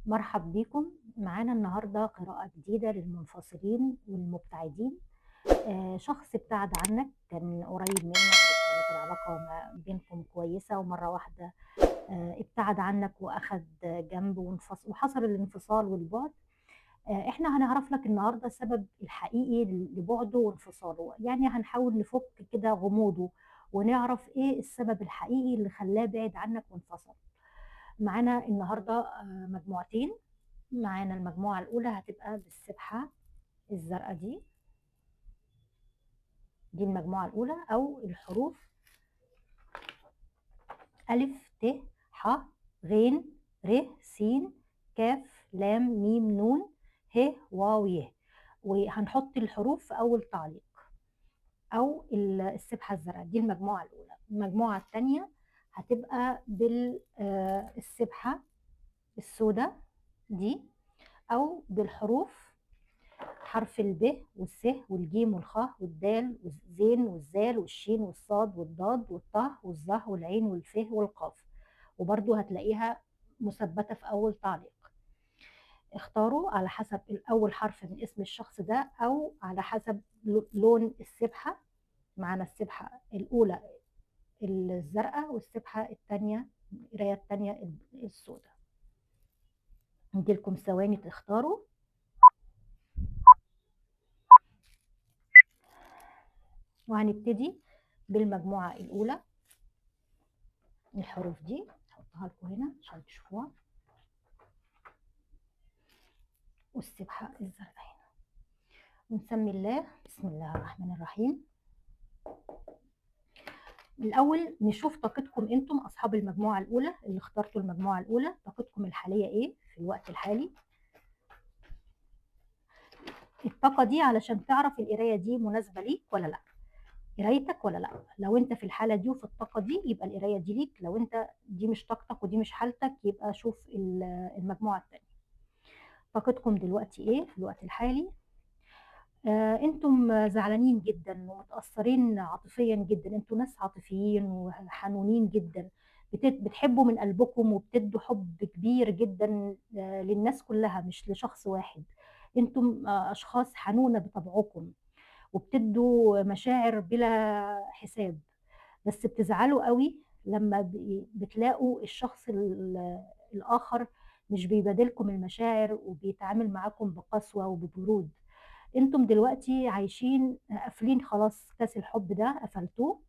مرحب بيكم معانا النهاردة قراءة جديدة للمنفصلين والمبتعدين. شخص ابتعد عنك كان قريب منك وكانت العلاقة ما بينكم كويسة ومرة واحدة ابتعد عنك وأخد جنب وحصل الانفصال والبعد. احنا هنعرف لك النهاردة السبب الحقيقي لبعده وانفصاله، يعني هنحاول نفك كده غموضه ونعرف ايه السبب الحقيقي اللي خلاه بعد عنك وانفصل. معانا النهاردة مجموعتين. معانا المجموعة الأولى هتبقى بالسبحة الزرقاء دي المجموعة الأولى أو الحروف ألف ت ح غين ر س كاف لام ميم نون ه واو ي، وهنحط الحروف في أول تعليق أو السبحة الزرقاء. دي المجموعة الأولى. المجموعة الثانية هتبقى بالسبحة السوداء دي أو بالحروف حرف الب والس والجيم والخاء والدال والزين والزال والشين والصاد والضاد والطه والظه والعين والف والقاف، وبرضو هتلاقيها مثبتة في أول تعليق. اختاروا على حسب أول حرف من اسم الشخص ده أو على حسب لون السبحة. معنا السبحة الأولى الزرقاء والسبحة الثانية القراية الثانية السوداء. نديلكم ثواني تختاروا. وهنبتدي بالمجموعة الأولى. الحروف دي نحطها لكم هنا عشان تشوفوها، والسبحة الزرقاء هنا. ونسمي الله. بسم الله الرحمن الرحيم. الأول نشوف طاقتكم أنتم أصحاب المجموعة الأولى اللي اخترتوا المجموعة الأولى، طاقتكم الحالية إيه في الوقت الحالي؟ الطاقة دي علشان تعرف القراية دي مناسبة ليك ولا لأ، قرايتك ولا لا. لو انت في الحاله دي وفي الطاقه دي يبقى القرايه دي ليك، لو انت دي مش طاقتك ودي مش حالتك يبقى شوف المجموعه الثانيه. طاقتكم دلوقتي ايه في الوقت الحالي؟ انتم زعلانين جدا ومتاثرين عاطفيا جدا، انتم ناس عاطفيين وحنونين جدا، بتحبوا من قلبكم وبتدوا حب كبير جدا للناس كلها مش لشخص واحد. انتم اشخاص حنونه بطبعكم وبتدوا مشاعر بلا حساب، بس بتزعلوا قوي لما بتلاقوا الشخص الآخر مش بيبادلكم المشاعر وبيتعامل معاكم بقسوة وببرود. انتم دلوقتي عايشين قافلين خلاص كاس الحب ده قفلتوه،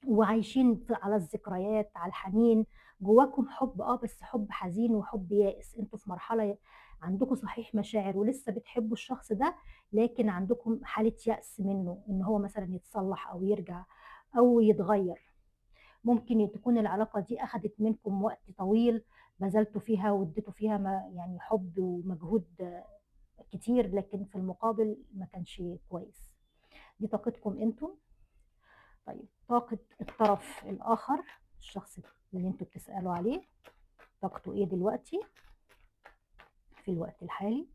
وعايشين على الذكريات على الحنين. جواكم حب بس حب حزين وحب يائس. انتوا في مرحلة عندكم صحيح مشاعر ولسه بتحبوا الشخص ده، لكن عندكم حالة يأس منه ان هو مثلا يتصلح او يرجع او يتغير. ممكن تكون العلاقة دي أخدت منكم وقت طويل بذلتوا فيها واديتوا فيها ما يعني حب ومجهود كتير، لكن في المقابل ما كانش كويس. دي طاقتكم انتم. طيب طاقة الطرف الآخر، الشخص اللي انتوا بتسألوا عليه، طاقته ايه دلوقتي في الوقت الحالي؟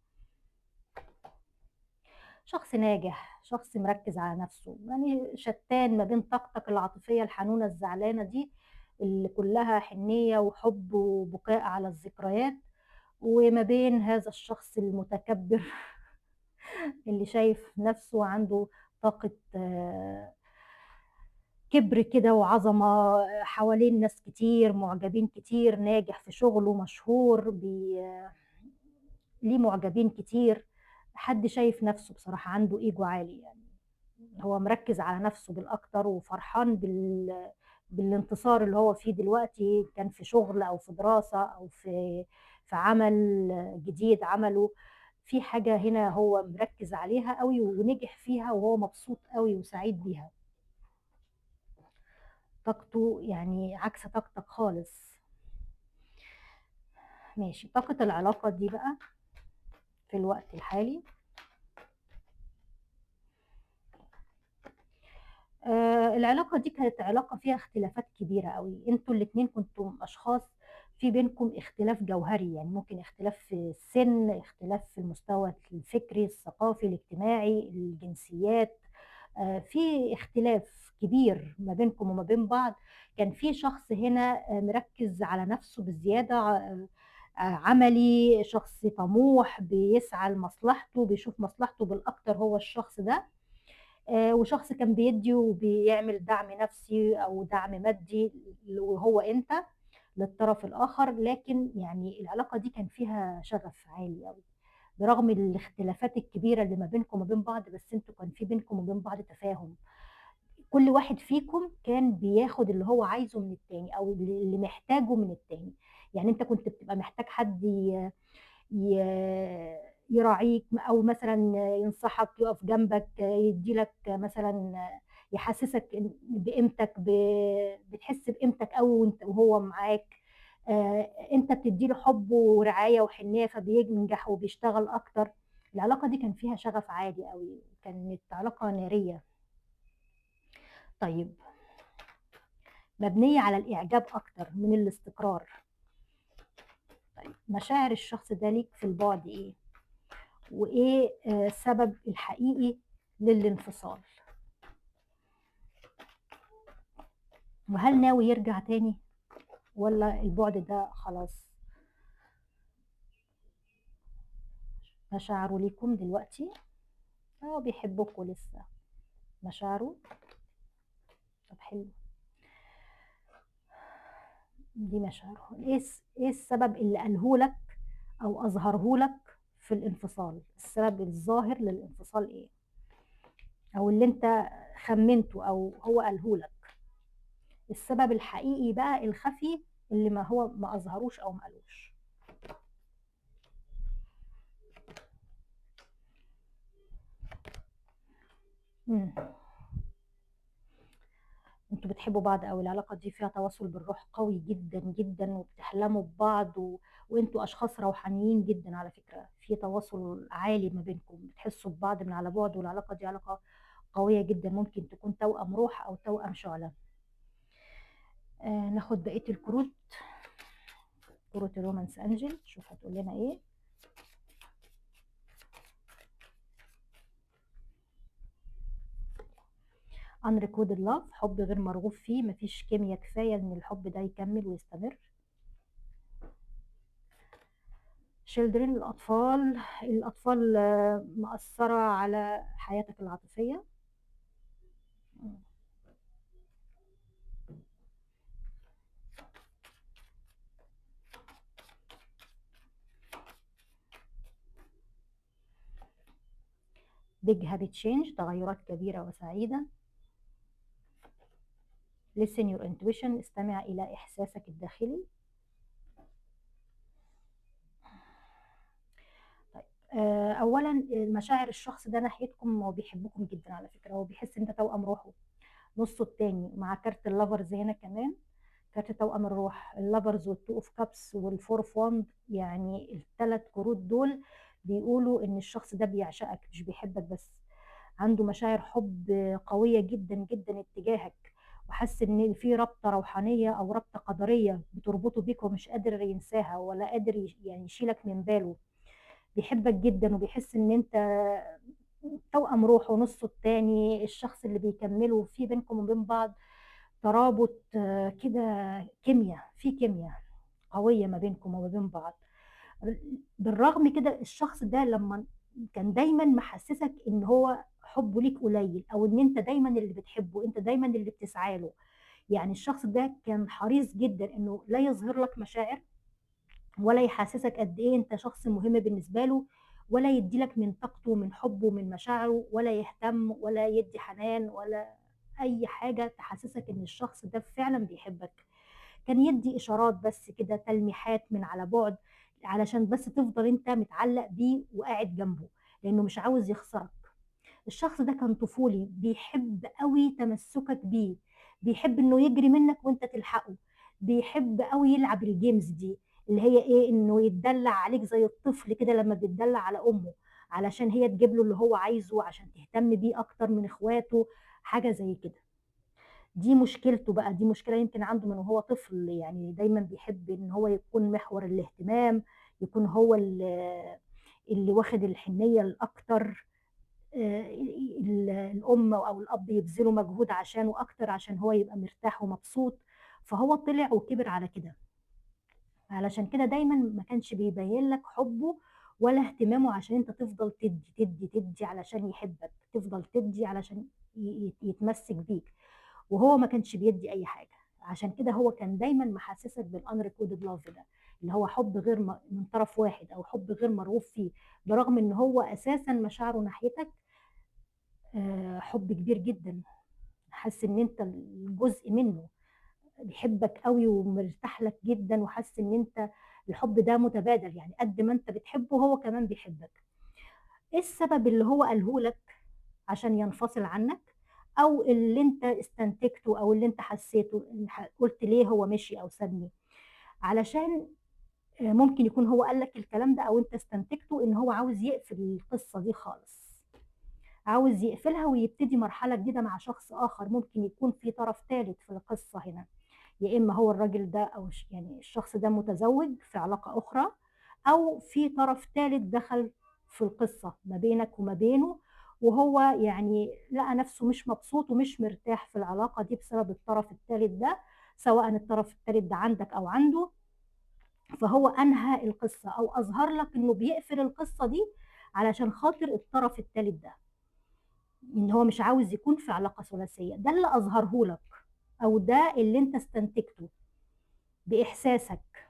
شخص ناجح، شخص مركز على نفسه، يعني شتان ما بين طاقتك العاطفية الحنونة الزعلانة دي اللي كلها حنية وحب وبكاء على الذكريات، وما بين هذا الشخص المتكبر اللي شايف نفسه عنده طاقة كبر كده وعظمة، حوالين ناس كتير معجبين كتير، ناجح في شغله مشهور ليه معجبين كتير. حد شايف نفسه بصراحة عنده ايجو عالي، يعني هو مركز على نفسه بالاكتر وفرحان بالانتصار اللي هو فيه دلوقتي، كان في شغل او في دراسة او في عمل جديد عمله. في حاجة هنا هو مركز عليها قوي ونجح فيها وهو مبسوط قوي وسعيد بيها. طاقته يعني عكس طاقتك خالص. ماشي، طاقة العلاقة دي بقى في الوقت الحالي. العلاقة دي كانت علاقة فيها اختلافات كبيرة قوي، انتوا الاتنين كنتم اشخاص في بينكم اختلاف جوهري، يعني ممكن اختلاف في السن، اختلاف في المستوى الفكري الثقافي الاجتماعي الجنسيات. في اختلاف كبير ما بينكم وما بين بعض. كان في شخص هنا مركز على نفسه بزيادة، عملي، شخص طموح بيسعى لمصلحته، بيشوف مصلحته بالاكتر هو الشخص ده. وشخص كان بيدي وبيعمل دعم نفسي او دعم مادي، وهو انت للطرف الاخر. لكن يعني العلاقه دي كان فيها شغف عالي قوي، برغم الاختلافات الكبيره اللي ما بينكم وما بين بعض، بس انتوا كان في بينكم وبين بعض تفاهم. كل واحد فيكم كان بياخد اللي هو عايزه من التاني او اللي محتاجه من التاني. يعني انت كنت بتبقى محتاج حد يراعيك، او مثلا ينصحك، يقف جنبك، يديلك مثلا، يحسسك بقيمتك، بتحس بقيمتك قوي وانت وهو معاك. انت بتديله حب ورعاية وحنية فبينجح وبيشتغل اكتر. العلاقة دي كان فيها شغف عالي قوي، كانت علاقة نارية. طيب، مبنية على الإعجاب أكتر من الاستقرار. طيب، مشاعر الشخص ده ليك في البعد إيه؟ وإيه السبب الحقيقي للانفصال؟ وهل ناوي يرجع تاني ولا البعد ده خلاص؟ مشاعره ليكم دلوقتي، هو بيحبكوا لسه، مشاعره. طب حلو، دي مشاعره. إيه السبب اللي قاله لك أو أظهره لك في الانفصال؟ السبب الظاهر للانفصال إيه؟ أو اللي أنت خمنته أو هو قاله لك. السبب الحقيقي بقى الخفي اللي ما هو ما اظهروش او ما قالوش. مم. انتوا بتحبوا بعض، او العلاقه دي فيها تواصل بالروح قوي جدا جدا، وبتحلموا ببعض وانتوا اشخاص روحانيين جدا على فكره، في تواصل عالي ما بينكم، بتحسوا ببعض من على بعد، والعلاقه دي علاقه قويه جدا، ممكن تكون توأم روح او توأم شعله. ناخد بقيه الكروت، كروت الرومانس انجل، شوف هتقول لنا ايه. unrecorded love، حب غير مرغوب فيه، مفيش كيمياء كفاية ان الحب ده يكمل ويستمر. children، الأطفال مأثرة على حياتك العاطفية. big habit change، تغيرات كبيرة وسعيدة. listen your intuition، استمع إلى إحساسك الداخلي. طيب، أولا مشاعر الشخص ده ناحيتكم، هو بيحبكم جدا على فكرة، هو بيحس إن أنت توأم روحه، نصه التاني، مع كارت اللافرز هنا كمان، كارت توأم الروح، اللافرز والتو اوف كابس والفور اوف واند، يعني الثلاث كروت دول بيقولوا ان الشخص ده بيعشقك، مش بيحبك بس، عنده مشاعر حب قوية جدا جدا اتجاهك، وحس ان في رابطة روحانية او رابطة قدرية بتربطه بيك، ومش قادر ينساها ولا قادر يعني يشيلك من باله. بيحبك جدا وبيحس ان انت توأم روحه، نصه التاني، الشخص اللي بيكمله في بينكم وبين بعض ترابط كده، كيمياء، في كيمياء قوية ما بينكم وما بين بعض. بالرغم كده الشخص ده لما كان دايما محسسك ان هو حبه ليك قليل، او ان انت دايما اللي بتحبه، انت دايما اللي بتسعى له. يعني الشخص ده كان حريص جدا انه لا يظهر لك مشاعر، ولا يحسسك قد ايه انت شخص مهم بالنسبة له، ولا يديلك من طاقته ومن حبه ومن مشاعره، ولا يهتم ولا يدي حنان ولا اي حاجة تحسسك ان الشخص ده فعلا بيحبك. كان يدي اشارات بس كده، تلميحات من على بعد، علشان بس تفضل انت متعلق بيه وقاعد جنبه، لانه مش عاوز يخسرك. الشخص ده كان طفولي، بيحب قوي تمسكك بيه، بيحب انه يجري منك وانت تلحقه، بيحب قوي يلعب الجيمز دي، اللي هي ايه، انه يتدلع عليك زي الطفل كده لما بيتدلع على امه، علشان هي تجيب له اللي هو عايزه، عشان تهتم بيه اكتر من اخواته، حاجة زي كده. دي مشكلته بقى، دي مشكلة يمكن عنده من وهو طفل، يعني دايما بيحب ان هو يكون محور الاهتمام، يكون هو اللي واخد الحنية الاكتر. الام او الاب يبذلوا مجهود عشانه اكتر، عشان هو يبقى مرتاح ومبسوط، فهو طلع وكبر على كده. علشان كده دايمًا ما كانش بيبيّن لك حُبّه ولا اهتمامه عشان أنت تفضل تدّي، تدّي، تدّي علشان يحبك، تفضل تدّي علشان يتمسّك بيك، وهو ما كانش بيدّي أي حاجة. عشان كده هو كان دايمًا محسّسك بالunrequited love ده، اللي هو حُب غير من طرف واحد أو حُب غير مرغوب فيه، برغم إن هو أساسًا مشاعره ناحيتك حُب كبير جدًا، حاسس إن أنت جزء منّه. بيحبك أوي ومرتاح لك جدًا وحاسس إن أنت الحب ده متبادل، يعني قد ما أنت بتحبه هو كمان بيحبك. إيه السبب اللي هو قاله لك عشان ينفصل عنك، أو اللي أنت استنتجته أو اللي أنت حسيته إن قُلت ليه هو مشي أو سابني؟ علشان ممكن يكون هو قال لك الكلام ده أو أنت استنتجته إن هو عاوز يقفل القصة دي خالص، عاوز يقفلها ويبتدي مرحلة جديدة مع شخص آخر، ممكن يكون في طرف تالت في القصة هنا. يا إما هو الراجل ده أو يعني الشخص ده متزوج في علاقة أخرى، أو في طرف تالت دخل في القصة ما بينك وما بينه، وهو يعني لقى نفسه مش مبسوط ومش مرتاح في العلاقة دي بسبب الطرف التالت ده، سواء الطرف التالت ده عندك أو عنده، فهو أنهى القصة أو أظهر لك إنه بيقفل القصة دي علشان خاطر الطرف التالت ده، إن هو مش عاوز يكون في علاقة ثلاثية، ده اللي أظهره لك، أو ده اللي أنت استنتجته بإحساسك.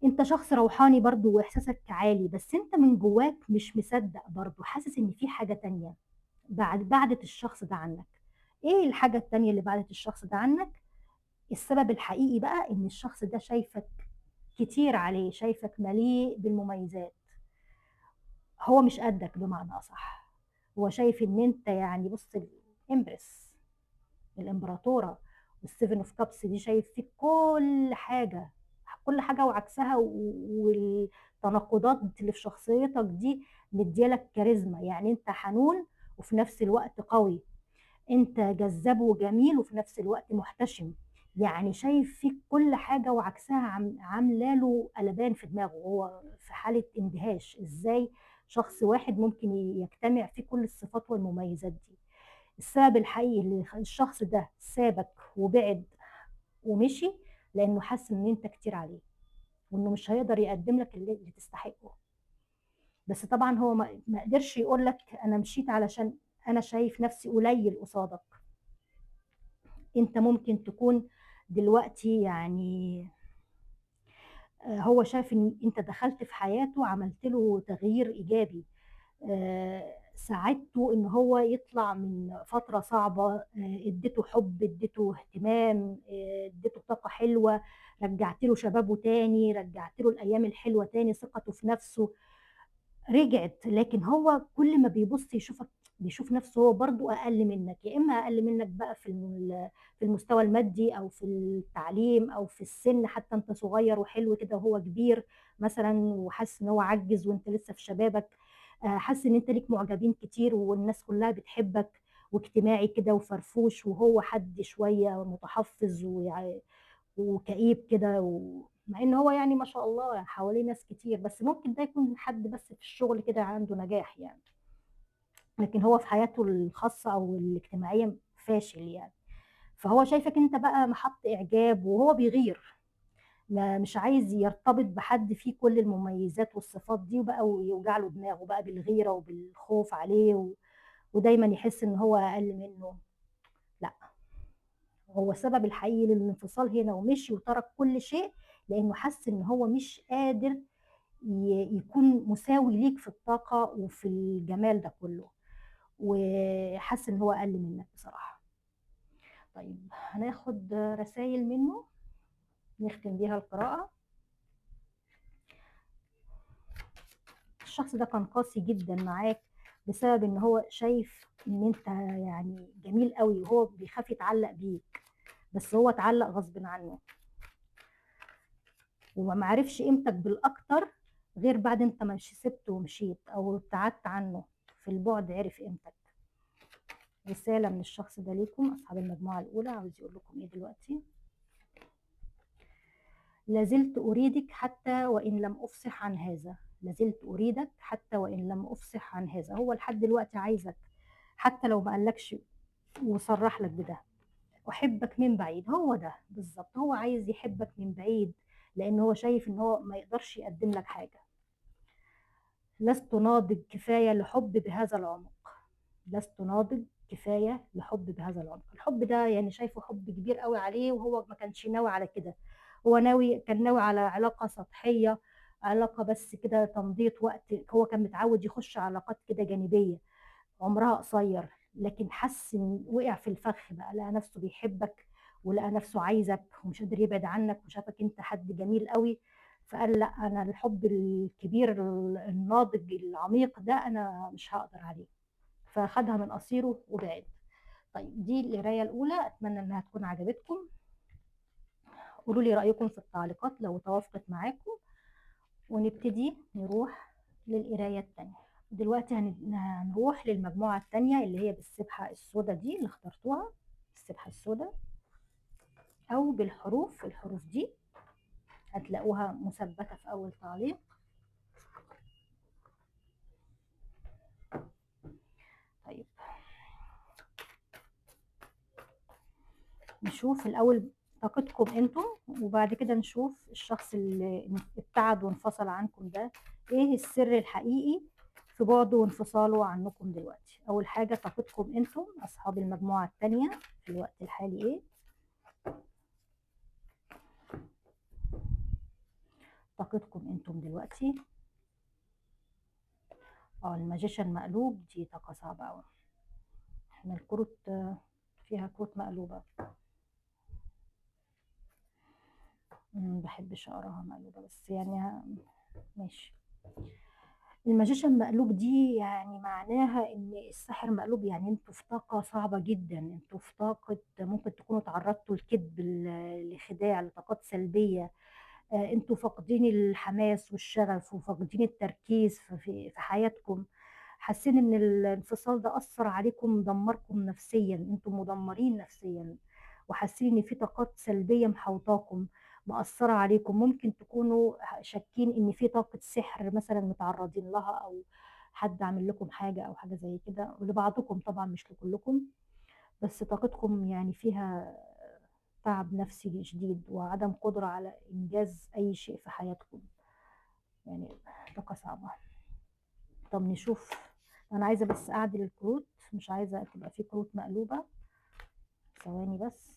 أنت شخص روحاني برضه وإحساسك عالي، بس أنت من جواك مش مصدّق برضه، حاسس إن في حاجة تانية بعدِت الشخص ده عنّك. إيه الحاجة التانية اللي بعدِت الشخص ده عنّك؟ السبب الحقيقي بقى إن الشخص ده شايفك كتير عليه، شايفك مليء بالمميزات، هو مش قدّك بمعنى أصح، هو شايف إن أنت يعني بُص الإمبرس، الإمبراطورة والseven of cups دي شايف فيك كل حاجة، كل حاجة وعكسها والتناقضات اللي في شخصيتك دي مديّة لك كاريزما، يعني أنت حنون وفي نفس الوقت قوي، أنت جذاب وجميل وفي نفس الوقت محتشم، يعني شايف فيك كل حاجة وعكسها عاملة له قلبان في دماغه، هو في حالة اندهاش، إزاي شخص واحد ممكن يجتمع فيه كل الصفات والمميزات دي. السبب الحقيقي اللي الشخص ده سابك وبعد ومشي، لإنه حَس إن أنت كتير عليه، وإنه مش هيقدر يقدّم لك اللي تستحقه، بس طبعًا هو ما قدرش يقول لك أنا مشيت علشان أنا شايف نفسي قليل قصادك، أنت ممكن تكون دلوقتي يعني هو شايف إن أنت دخلت في حياته عملت له تغيير إيجابي. ساعدته إن هو يطلع من فترة صعبة، ادّيته حُب، ادّيته اهتمام، ادّيته طاقة حلوة، رجّعت له شبابه تاني، رجّعت له الأيام الحلوة تاني، ثقته في نَفْسه رجعت، لكن هو كل ما بيبُص يشوفك بيشوف نَفْسه هو برضه أقل منّك، يا إمّا أقل منّك بقى في المستوى المادي أو في التعليم أو في السِن، حتى أنت صغير وحلو كده وهو كبير مثلًا وحاسس إن هو عَجِّز وأنت لسه في شبابك، حاسس إن أنت ليك معجبين كتير والناس كلّها بتحبك واجتماعي كده وفرفوش وهو حد شوية متحفّظ وكئيب كده مع إن هو يعني ما شاء الله حواليه ناس كتير، بس ممكن ده يكون حد بس في الشغل كده عنده نجاح يعني، لكن هو في حياته الخاصة أو الاجتماعية فاشل يعني، فهو شايفك أنت بقى محَط إعجاب وهو بيغير، مش عايز يرتبط بحد فيه كل المميزات والصفات دي وبقى ويوجع له دماغه بقى بالغيرة وبالخوف عليه ودايمًا يحس إن هو أقل منه، لأ. هو السبب الحقيقي للانفصال هنا ومشي وترك كل شيء، لإنه حَس إن هو مش قادر يكون مساوي ليك في الطاقة وفي الجمال ده كُلّه، وحَس إن هو أقل منّك بصراحة. طيب هناخد رسايل منّه نختم بيها القراءة. الشخص ده كان قاسي جدًا معاك بسبب إن هو شايف إن أنت يعني جميل أوي وهو بيخاف يتعلّق بيك، بس هو اتعلّق غصبٍ عنّه. وما عرفش قيمتك بالأكتر غير بعد أنت ما سِبته ومشيت أو ابتعدت عنه، في البُعد عرف قيمتك. رسالة من الشخص ده ليكم أصحاب المجموعة الأولى، عاوز يقول لكم إيه دلوقتي؟ لا زلت أريدِك حتى وإن لم أفصح عن هذا، لا زلت أريدك حتى وإن لم أفصح عن هذا، هو لحد دلوقتي عايزك، حتى لو ما قالكش وصرّح لك بده. احبك من بعيد، هو ده بالظبط، هو عايز يحبك من بعيد، لان هو شايف ان هو ما يقدرش يقدم لك حاجة. لست ناضج كفاية لحب بهذا العمق. لست ناضج كفاية لحب بهذا العمق. الحب ده يعني شايفه حب كبير قوي عليه، وهو ما كانش ناوي على كده. هو كان ناوي على علاقة سطحية، علاقة بس كده تمضية وقت. هو كان متعود يخش علاقات كده جانبية عمرها قصير، لكن حس ان وقع في الفخ بقى، لقى نفسه بيحبك، ولقى نفسه عايزك ومش قادر يبعد عنك، وشافك انت حد جميل قوي. فقال لا، انا الحب الكبير الناضج العميق ده انا مش هقدر عليه. فخدها من قصيره وبعد. طيب دي القرايه الاولى، اتمنى انها تكون عجبتكم. قولوا لي رايكم في التعليقات لو توافقت معاكم، ونبتدي نروح للقرايه التانيه. دلوقتي هنروح للمجموعه التانيه اللي هي بالسبحه السوداء دي اللي اخترتوها، السبحه السوداء، او بالحروف. الحروف دي هتلاقوها مثبته في اول تعليق. طيب نشوف الأول طاقتكم انتم، وبعد كده نشوف الشخص اللي ابتعد وانفصل عنكم ده ايه السر الحقيقي في بعده وانفصاله عنكم دلوقتي. أول حاجة طاقتكم انتم أصحاب المجموعة التانية في الوقت الحالي ايه. طاقتكم انتم دلوقتي. الماجيشن مقلوب، دي طاقة صعبة أوي. احنا الكروت فيها كروت مقلوبة. بحبش أقراها مقلوبة، بس يعني ماشي. الماجيشن مقلوب دي يعني معناها ان الساحر مقلوب، يعني انتوا في طاقة صعبة جدا، انتوا في طاقة ممكن تكونوا تعرضتوا لكذب، لخداع، لطاقات سلبية. انتوا فاقدين الحماس والشغف وفاقدين التركيز في حياتكم. حاسين ان الانفصال ده اثر عليكم، دمركم نفسيا، انتم مدمرين نفسيا، وحاسين ان في طاقات سلبيه محوطاكم مأثره عليكم. ممكن تكونوا شاكين ان في طاقه سحر مثلا متعرضين لها، او حد عامل لكم حاجه او حاجه زي كده، ولبعضكم طبعا مش لكلكم. بس طاقتكم يعني فيها تعب نفسي شديد، وعدم قدرة على إنجاز أي شيء في حياتكم. يعني طاقة صعبة. طب نشوف. أنا عايزة بس أعدل الكروت، مش عايزة تبقى في كروت مقلوبة. ثواني بس.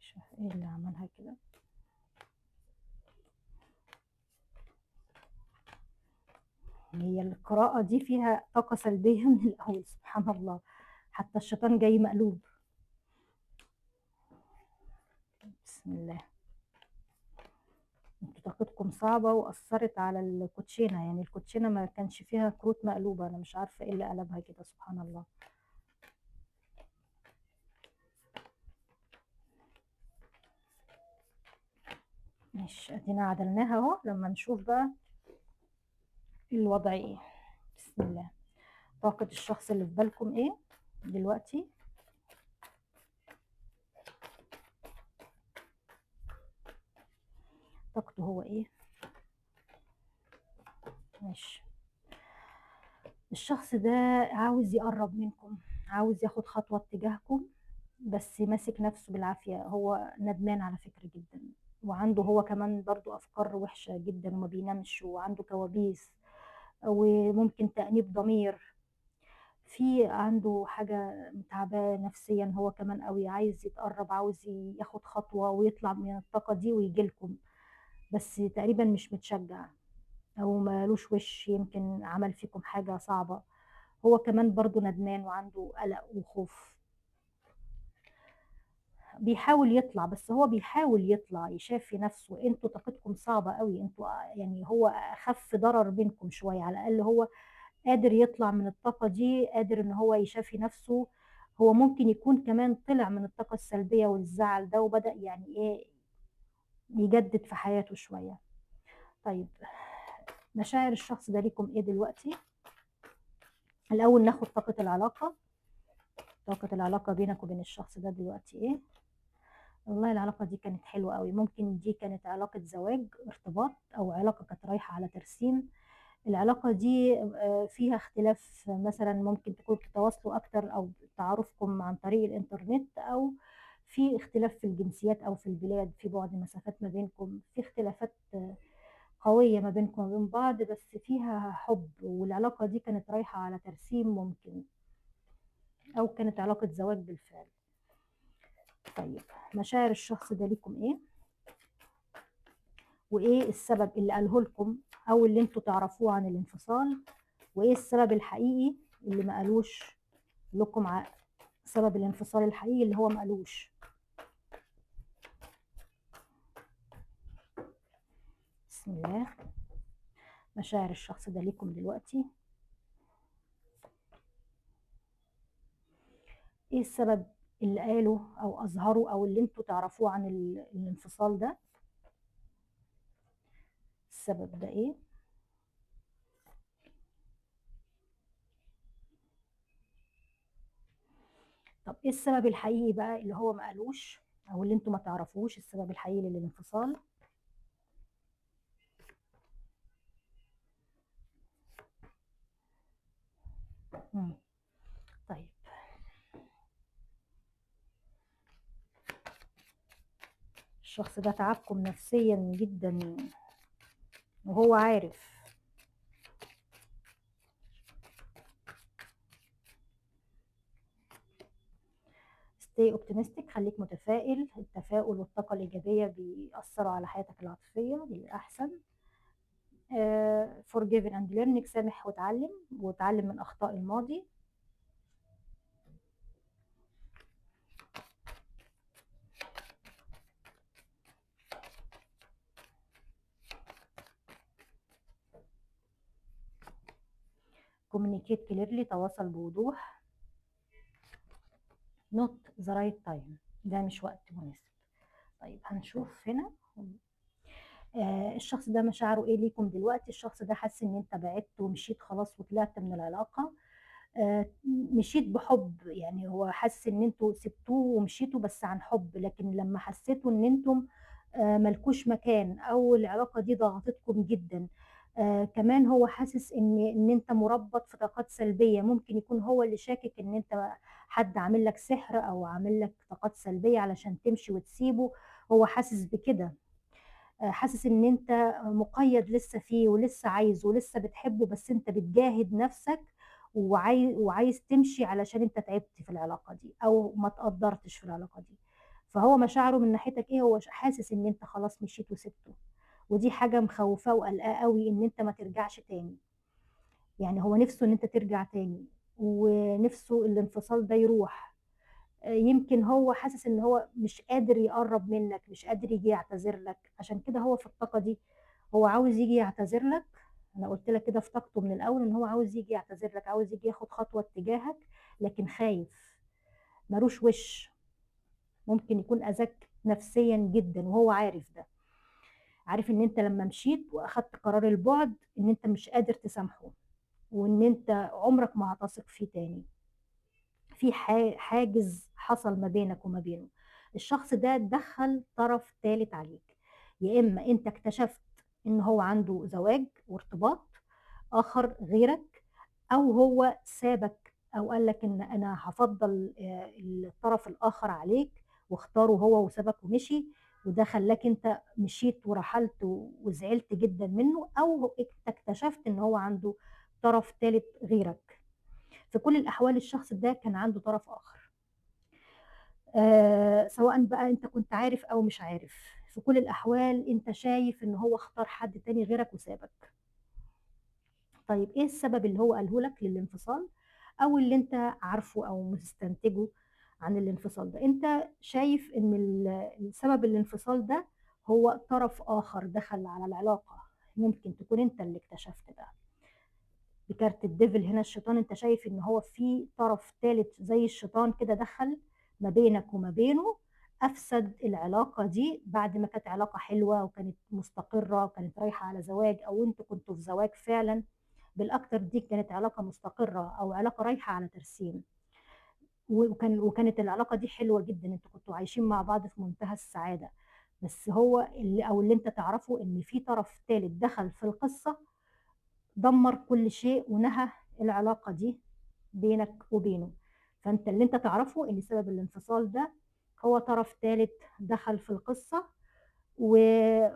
مش عارفة ايه اللي عملها كده. هي القراءة دي فيها طاقة سلبية من الأول، سبحان الله. حتى الشيطان جاي مقلوب. بسم الله. انتوا طاقتكم صعبة وأثرت على الكوتشينة، يعني الكوتشينة ما كانش فيها كروت مقلوبة. أنا مش عارفة ايه اللي قلبها كده، سبحان الله. ماشي، ادينا عدلناها اهو. لما نشوف بقى الوضع ايه. بسم الله. طاقة الشخص اللي في بالكم ايه دلوقتي. طاقته هو ايه. ماشي. الشخص ده عاوز يقرب منكم، عاوز ياخد خطوة اتجاهكم، بس ماسك نفسه بالعافية. هو ندمان على فكرة جدا، وعنده هو كمان برضو أفكار وحشة جدا، وما بينامش، وعنده كوابيس، وممكن تأنيب ضمير. في عنده حاجة متعباه نفسيا هو كمان قوي، عايز يتقرب، عاوز ياخد خطوة ويطلع من الطاقة دي ويجيلكم، بس تقريبا مش متشجع، او مالوش وش، يمكن عمل فيكم حاجة صعبة. هو كمان برضو ندمان وعنده قلق وخوف. بيحاول يطلع، بس هو بيحاول يطلع يشافي نفسه. انتوا طاقتكم صعبة قوي، انتوا يعني هو اخف ضرر بينكم شوية، على الاقل هو قادر يطلع من الطاقة دي، قادر ان هو يشافي نفسه. هو ممكن يكون كمان طلع من الطاقة السلبية والزعل ده وبدأ يعني ايه يجدد في حياته شوية. طيب مشاعر الشخص ده ليكم ايه دلوقتي؟ الأول ناخد طاقة العلاقة. طاقة العلاقة بينك وبين الشخص ده دلوقتي ايه؟ والله العلاقة دي كانت حلوة قوي، ممكن دي كانت علاقة زواج، ارتباط، أو علاقة كانت رايحة على ترسيم. العلاقة دي فيها اختلاف، مثلا ممكن تكون بتتواصلوا أكتر أو تعارفكم عن طريق الإنترنت، أو في اختلاف في الجنسيات أو في البلاد، في بعد مسافات ما بينكم، في اختلافات قوية ما بينكم وبين بعض، بس فيها حب، والعلاقة دي كانت رايحة على ترسيم ممكن، أو كانت علاقة زواج بالفعل. طيب مشاعر الشخص ده ليكم إيه؟ وإيه السبب اللي قاله لكم أو اللي انتوا تعرفوه عن الانفصال؟ وإيه السبب الحقيقي اللي ما قالوش لكم سبب الانفصال الحقيقي اللي هو ما قالوش؟ بسم الله. مشاعر الشخص ده ليكم دلوقتي، ايه السبب اللي قاله او اظهره او اللي انتوا تعرفوه عن الانفصال ده؟ السبب ده ايه؟ طب ايه السبب الحقيقي بقى اللي هو ما قالوش او اللي انتوا ما تعرفوش السبب الحقيقي للانفصال؟ مم. طيب الشخص ده تعبكم نفسيا جدا وهو عارف. stay optimistic، خليك متفائل. التفاؤل والطاقة الإيجابية بيأثروا على حياتك العاطفية للأحسن. forgive and learn، سامح وتعلم، وتعلم من أخطاء الماضي. communicate clearly، تواصل بوضوح. not the right time، ده مش وقت مناسب. طيب هنشوف هنا. الشخص ده مشاعره ايه ليكم دلوقتي؟ الشخص ده حاسس ان انت بعدت ومشيت خلاص وطلعت من العلاقة. مشيت بحب، يعني هو حاسس ان انتوا سبتوه ومشيتوا بس عن حب، لكن لما حسيتوا ان انتم ملكوش مكان او العلاقة دي ضغطتكم جدا. كمان هو حاسس ان انت مربط في طاقات سلبية، ممكن يكون هو اللي شاكك ان انت حد عامل لك سحر او عامل لك طاقات سلبية علشان تمشي وتسيبه. هو حاسس بكده، حاسس ان انت مقيد لسه فيه ولسه عايزه ولسه بتحبه، بس انت بتجاهد نفسك وعايز تمشي علشان انت تعبت في العلاقة دي او ما تقدرتش في العلاقة دي. فهو مشاعره من ناحيتك ايه؟ هو حاسس ان انت خلاص مشيت وسبته، ودي حاجة مخوفاه وقلقاه قوي ان انت ما ترجعش تاني. يعني هو نفسه ان انت ترجع تاني، ونفسه الانفصال ده يروح. يمكن هو حاسس ان هو مش قادر يقرب منك، مش قادر يجي يعتذر لك، عشان كده هو في الطاقة دي هو عاوز يجي يعتذر لك. انا قلت لك كده في طاقته من الاول ان هو عاوز يجي يعتذر لك، عاوز يجي ياخد خطوة اتجاهك، لكن خايف، ملوش وش. ممكن يكون اذاك نفسيا جدا وهو عارف ده، عارف ان انت لما مشيت واخدت قرار البعد ان انت مش قادر تسامحه، وان انت عمرك ما هتثق فيه تاني. في حاجز حصل ما بينك وما بينه. الشخص ده دخل طرف ثالث عليك، يا اما انت اكتشفت ان هو عنده زواج وارتباط اخر غيرك، او هو سابك او قال لك ان انا هفضل الطرف الاخر عليك واختاره هو وسابك ومشي، وده خلاك انت مشيت ورحلت وزعلت جدا منه، او انت اكتشفت ان هو عنده طرف ثالث غيرك. في كل الأحوال الشخص ده كان عنده طرف آخر، سواء بقى أنت كنت عارف أو مش عارف. في كل الأحوال أنت شايف إن هو اختار حد تاني غيرك وسابك. طيب إيه السبب اللي هو قاله لك للانفصال، أو اللي أنت عارفه أو مستنتجه عن الانفصال ده؟ أنت شايف إن السبب الانفصال ده هو طرف آخر دخل على العلاقة، ممكن تكون أنت اللي اكتشفت ده. بكارت الديفل هنا الشيطان، انت شايف ان هو في طرف ثالث زي الشيطان كده دخل ما بينك وما بينه، افسد العلاقه دي بعد ما كانت علاقه حلوه وكانت مستقره وكانت رايحه على زواج، او انتوا كنتوا في زواج فعلا. بالاكتر دي كانت علاقه مستقره او علاقه رايحه على ترسيم، وكانت العلاقه دي حلوه جدا، انتوا كنتوا عايشين مع بعض في منتهى السعاده. بس هو اللي انت تعرفه ان في طرف ثالث دخل في القصه، دمر كل شيء ونهى العلاقه دي بينك وبينه. فانت اللي انت تعرفه ان سبب الانفصال ده هو طرف ثالث دخل في القصه و...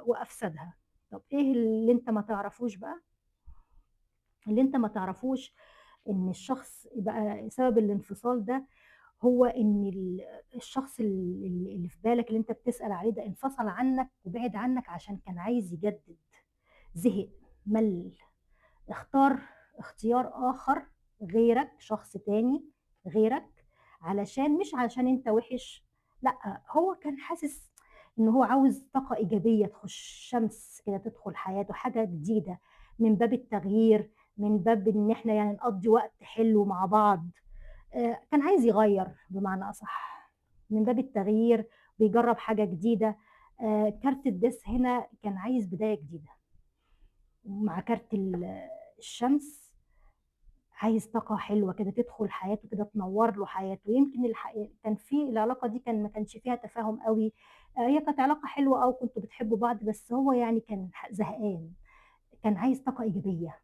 وافسدها. طب ايه اللي انت ما تعرفوش بقى؟ اللي انت ما تعرفوش ان الشخص بقى سبب الانفصال ده هو ان الشخص اللي في بالك اللي انت بتسأل عليه ده انفصل عنك وبعد عنك عشان كان عايز يجدد، زهق، مل، اختار اختيار آخر غيرك، شخص تاني غيرك، علشان مش علشان انت وحش، لا، هو كان حاسس ان هو عاوز طاقة إيجابية تخش، شمس كده تدخل حياته، حاجة جديدة، من باب التغيير، من باب ان احنا يعني نقضي وقت حلو مع بعض. كان عايز يغير بمعنى أصح، من باب التغيير، بيجرب حاجة جديدة. كارت الدس هنا كان عايز بداية جديدة، مع كارت الشمس عايز طاقة حلوة كده تدخل حياته، كده تنور له حياته. يمكن كان في العلاقة دي كان ما كانش فيها تفاهم قوي، هي كانت علاقة حلوة أو كنتوا بتحبوا بعض، بس هو يعني كان زهقان، كان عايز طاقة إيجابية،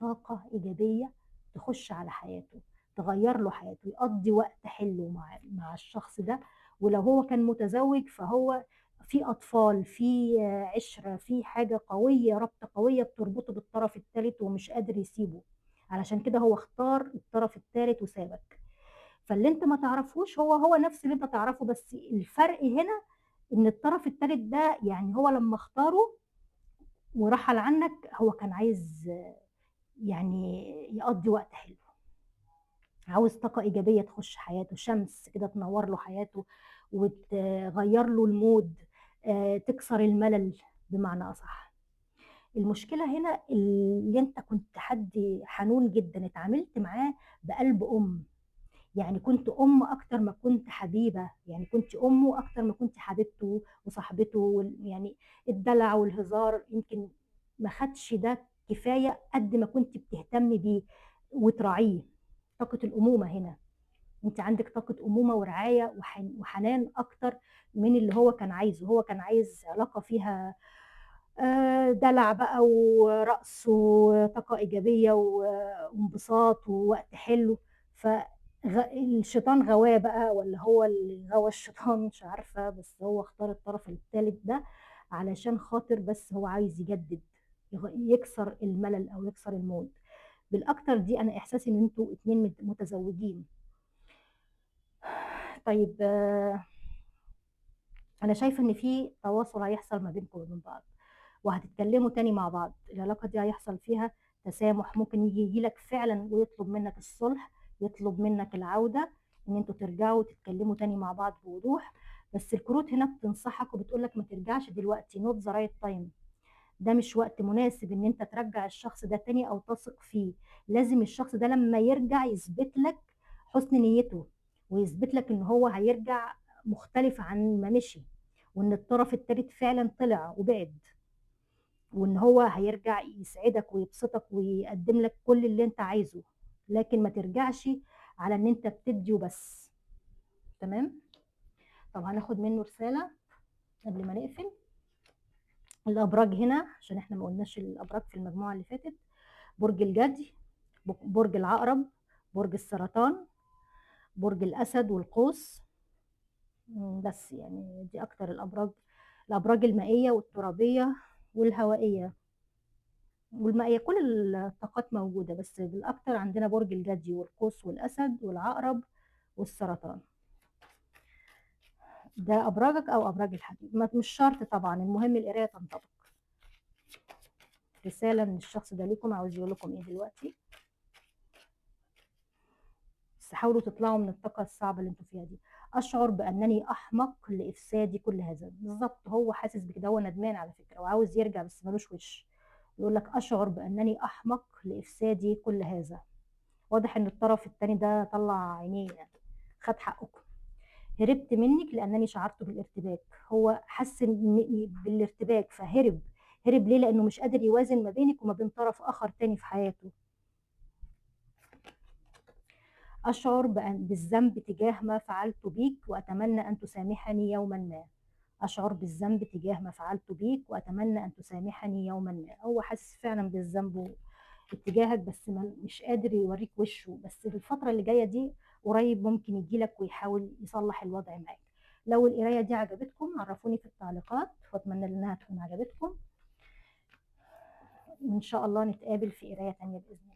طاقة إيجابية تخش على حياته، تغير له حياته، يقضي وقت حلو مع الشخص ده. ولو هو كان متزوج فهو في أطفال، في عشرة، في حاجة قوية، رابطة قوية بتربطه بالطرف الثالث ومش قادر يسيبه، علشان كده هو اختار الطرف الثالث وسابك. فاللي انت ما تعرفوش هو نفس اللي انت تعرفه، بس الفرق هنا ان الطرف الثالث ده يعني هو لما اختاره ورحل عنك هو كان عايز يعني يقضي وقت حلو، عاوز طاقة إيجابية تخش حياته، شمس كده تنور له حياته وتغير له المود، تكسر الملل بمعنى أصح. المشكلة هنا اللي انت كنت حد حنون جدا، اتعاملت معاه بقلب أم، يعني كنت أم أكتر ما كنت حبيبة، يعني كنت أمه أكتر ما كنت حبيبته وصاحبته يعني الدلع والهزار يمكن ما خدش ده كفاية قد ما كنت بتهتمي بيه وتراعيه. طاقة الأمومة هنا، انت عندك طاقة أمومة ورعاية وحنان أكتر من اللي هو كان عايزه. هو كان عايز علاقة فيها دلع بقى ورقص وطاقة إيجابية وانبساط ووقت حلو. فالشيطان غواه بقى، ولا هو اللي غوى الشيطان، مش عارفة، بس هو اختار الطرف الثالث ده علشان خاطر بس هو عايز يجدد، يكسر الملل أو يكسر المود. بالأكتر دي أنا إحساسي إن أنتوا اتنين متزوجين. طيب أنا شايفة إن في تواصل هيحصل ما بينكم وبين بعض، وهتتكلموا تاني مع بعض، العلاقة دي هيحصل فيها تسامح، ممكن يجي لك فعلا ويطلب منك الصلح، يطلب منك العودة، ان انتوا ترجعوا تتكلموا تاني مع بعض بوضوح. بس الكروت هنا بتنصحك وبتقول لك ما ترجعش دلوقتي، نوت ذا رايت تايم، ده مش وقت مناسب ان انت ترجع الشخص ده تاني او تثق فيه. لازم الشخص ده لما يرجع يثبت لك حسن نيته، ويثبت لك ان هو هيرجع مختلف عن ما مشي، وان الطرف التالت فعلا طلع وبعد، وان هو هيرجع يسعدك ويبسطك ويقدم لك كل اللي انت عايزه، لكن ما ترجعش على ان انت بتدي وبس. تمام. طب هناخد منه رسالة قبل ما نقفل. الابراج هنا عشان احنا ما قلناش الابراج في المجموعة اللي فاتت: برج الجدي، برج العقرب، برج السرطان، برج الاسد والقوس. بس يعني دي اكتر الابراج، الابراج المائية والترابية والهوائية والمائية، كل الطاقات موجودة، بس بالأكتر عندنا برج الجدي والقوس والأسد والعقرب والسرطان. ده أبراجك أو أبراج الحديد، مش شرط طبعا، المهم القراية تنطبق. رسالة من الشخص ده ليكم، عاوز يقول لكم إيه دلوقتي؟ بس حاولوا تطلعوا من الطاقة الصعبة اللي انتوا فيها دي. أشعر بأنني أحمق لإفساد كل هذا. بالظبط، هو حاسس بكده، هو ندمان على فكرة وعاوز يرجع بس ملوش وش، يقول لك أشعر بأنني أحمق لإفسادي كل هذا. واضح إن الطرف التاني ده طلع عينيه يعني، خد حقكم. هربت منك لأنني شعرت بالارتباك. هو حس بالارتباك فهرب. هرب ليه؟ لأنه مش قادر يوازن ما بينك وما بين طرف آخر تاني في حياته. أشعر بالذنب تجاه ما فعلت بيك وأتمنى أن تسامحني يوما ما. أشعر بالذنب تجاه ما فعلت بيك وأتمنى أن تسامحني يوما ما. هو حاسس فعلا بالذنب اتجاهك، بس مش قادر يوريك وشه. بس في الفترة اللي جاية دي قريب ممكن يجيلك ويحاول يصلح الوضع معاك. لو القراية دي عجبتكم عرفوني في التعليقات، وأتمنى إنها تكون عجبتكم. وإن شاء الله نتقابل في قراية تانية بإذن الله.